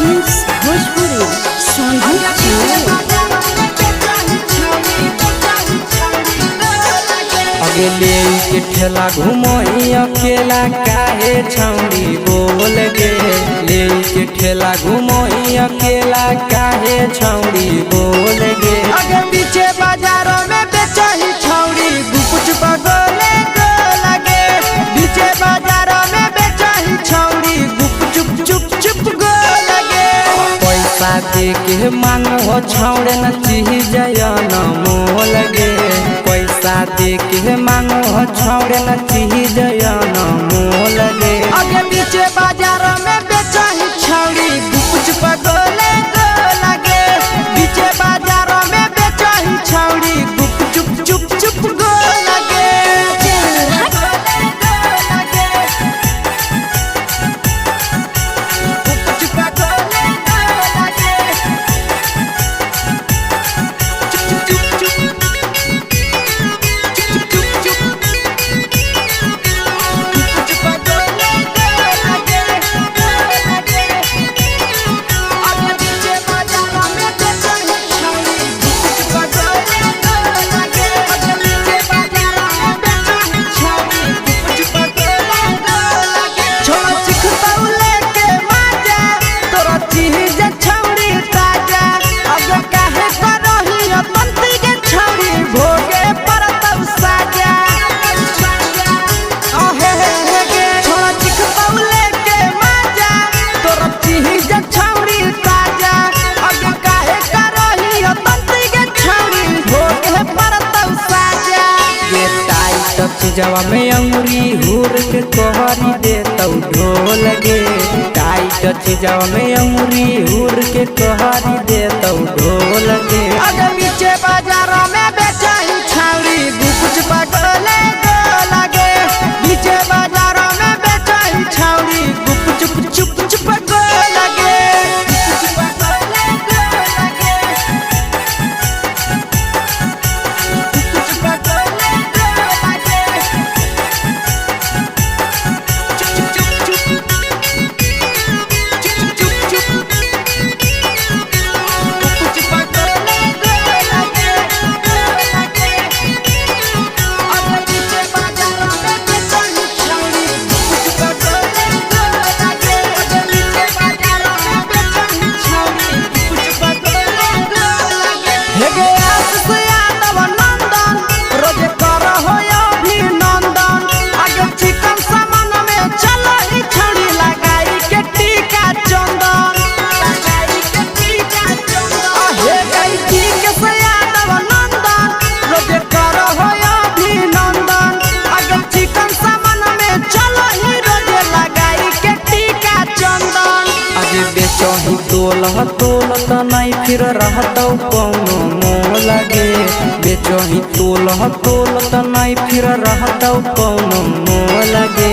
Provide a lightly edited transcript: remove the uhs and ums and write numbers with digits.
Films Bhojpuri संगीत अगले के ठेला घुमई अकेला काहे छौड़ी बोल गे। ले के ठेला घुमई अकेला काहे छौड़ी बोल गे। अगे पीछे बाजारों में बेचही छौड़ी गुपचुप गोले लगे। पीछे बाजारों में बेचही छौड़ी गुपचुप चुप चुप गो लगे। पैसा दे के मांगो छौड़े न चीज न मोल गे। पैसा दे के मांगो छौड़े न चीज न मोल गे। अगे पीछे बाजारों में बेचही छौड़ी गुपचुप गोले लगे। पीछे बाजारों में बेचही छौड़ी गुपचुप चुप चुप गो लगे। जवा में अंगुरी हुर के कोहरी दे तौ ढोल गे। टाइट जवा में अंगुरी हुर के कोहरी दे तौ ढोल गे। अगे पीछे बाजारों में बेचही छौड़ी गुपचुप गोले लगे। पीछे बाजारों में बेचही छौड़ी गुपचुप चुप चुप गो लगे। बेचही तोल त नहीं फिर रहतौ कौनो मोल गे। बेचही तोल त नहीं फिर रहतौ कौनो मोल गे।